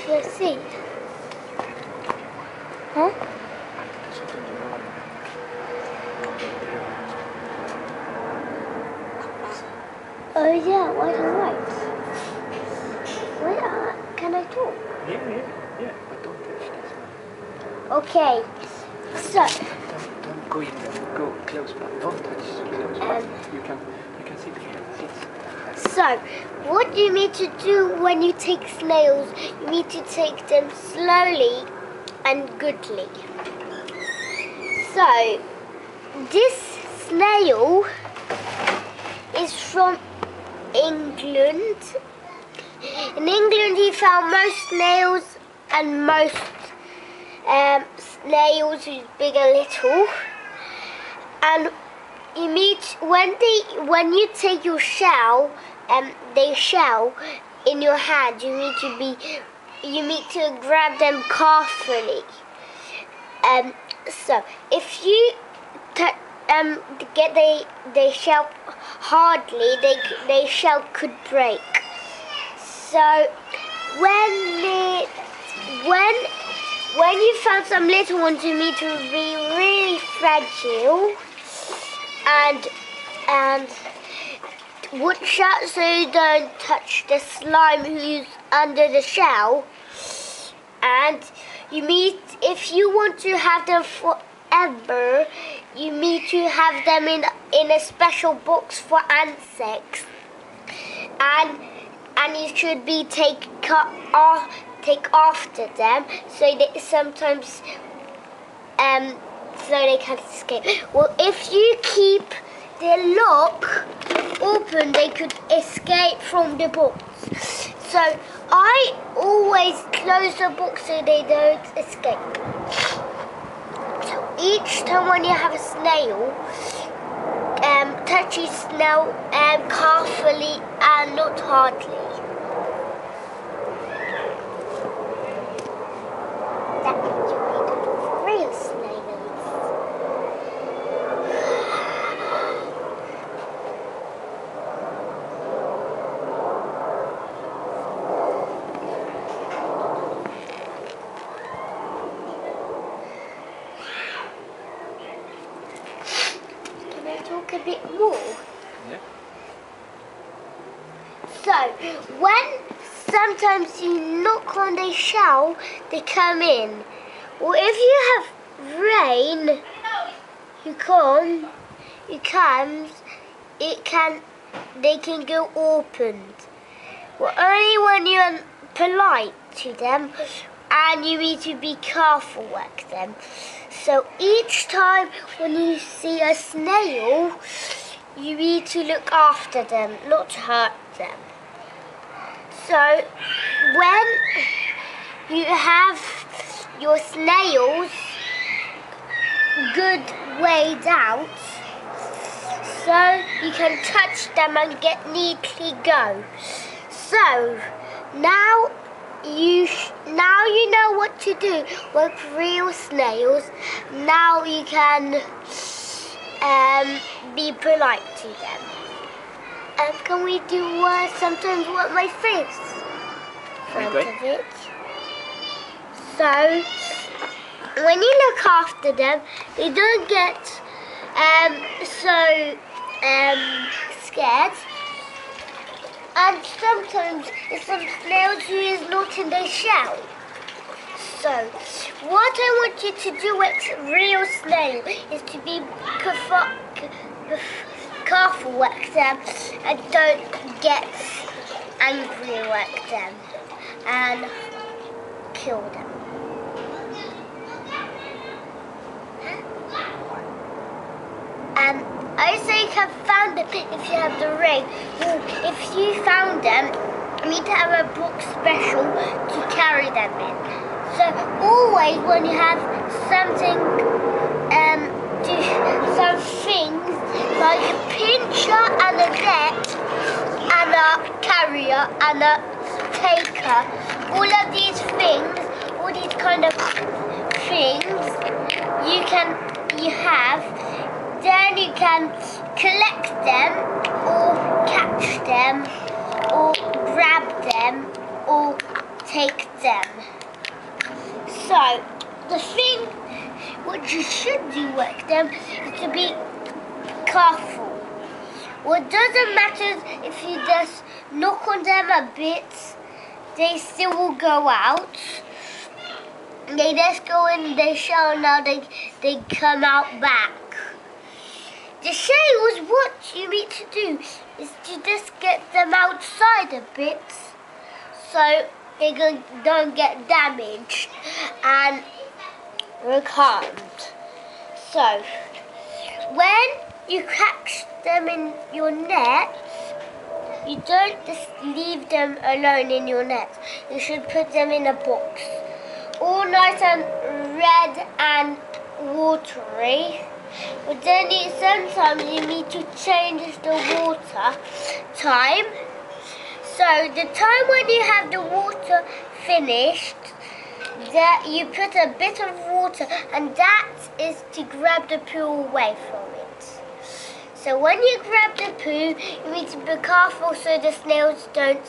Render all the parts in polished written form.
Let's see. Huh? Oh yeah, white and white. Wait, can I talk? Yeah, but don't touch this one. Okay, so... Don't go in there, go close, but don't touch close. But you can see the seeds. So, what you need to do when you take snails, you need to take them slowly and goodly. So, this snail is from England. In England you found most snails and most snails who's big and little. And you meet when you take your shell, they shell in your hand. You need to grab them carefully. So if you get they shell hardly, they shell could break. So when you found some little ones, you need to be really fragile and watch out so you don't touch the slime who's under the shell. And if you want to have them forever, you need to have them in a special box for insects. And you should be take after them so they sometimes so they can't escape. Well, if you keep the lock open, they could escape from the box. So I always close the box so they don't escape. So each time when you have a snail, touch your snail carefully and not hardly. That means you need a real snail. Talk a bit more. Yeah. So when sometimes you knock on the shell, they come in. Or if you have rain, they can go opened. Well, only when you're polite to them, and you need to be careful with them. So each time when you see a snail, you need to look after them, not hurt them. So when you have your snails good weighed out, so you can touch them and get neatly go. So now you know what to do with real snails. Now you can be polite to them. And can we do sometimes with my face? Front of it. So when you look after them, they don't get so scared. And sometimes there's some snails who is not in their shell. So what I want you to do with real snail is to be careful with them and don't get angry with them and kill them. I say you can find them if you have the ring. Well, if you found them, you need to have a box special to carry them in. So always when you have something, some things like a pincher and a net and a carrier and a taker, all of these things, all these kind of things you have. Then you can collect them, or catch them, or grab them, or take them. them. So, the thing what you should do with them is to be careful. Well, it doesn't matter if you just knock on them a bit, they still will go out. They just go in the shell, now they come out back. The snails, what you need to do is to just get them outside a bit so they don't get damaged and harmed. So, when you catch them in your net, you don't just leave them alone in your net. You should put them in a box. All nice and red and watery. But then sometimes you need to change the water time. So the time when you have the water finished, that you put a bit of water, and that is to grab the poo away from it. So when you grab the poo, you need to be careful so the snails don't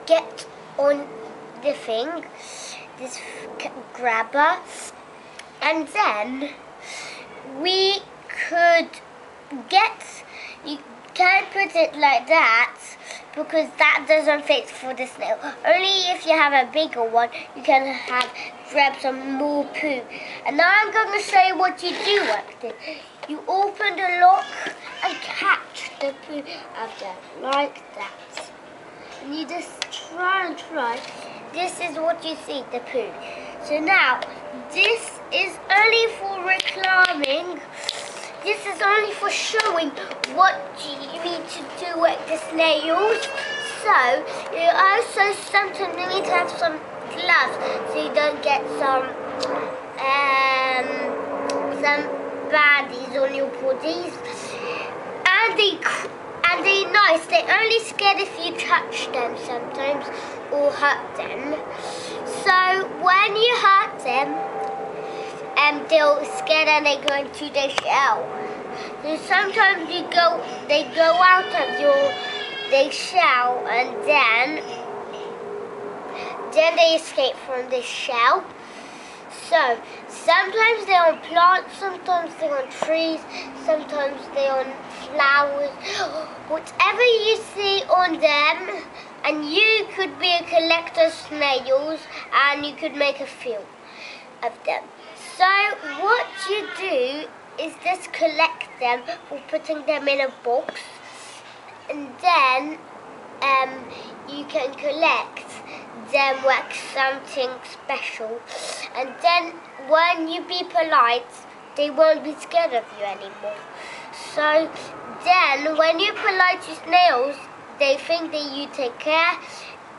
get on the thing, this grabber. And then we could you can't put it like that because that doesn't fit for the snail. Only if you have a bigger one, you can grab some more poo. And now I'm going to show you what you do with it. You open the lock and catch the poo out there, like that. And you just try and try. This is what you see, the poo. So now, this is only for reclaiming. This is only for showing what you need to do with the snails. So, you also sometimes need to have some gloves so you don't get some baddies on your bodies. And they're nice. They're only scared if you touch them sometimes or hurt them. So when you hurt them, they're scared and they go into the shell. So sometimes they go out of the shell and then they escape from the shell. So sometimes they're on plants, sometimes they're on trees, sometimes they're on flowers. Whatever you see on them, and you could be a collector of snails and you could make a film of them. So what you do is just collect them or putting them in a box, and then you can collect them with something special, and then when you be polite, they won't be scared of you anymore. So then when you polite to snails, they think that you take care,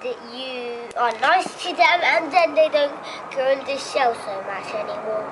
that you are nice to them, and then they don't go in the shell so much anymore.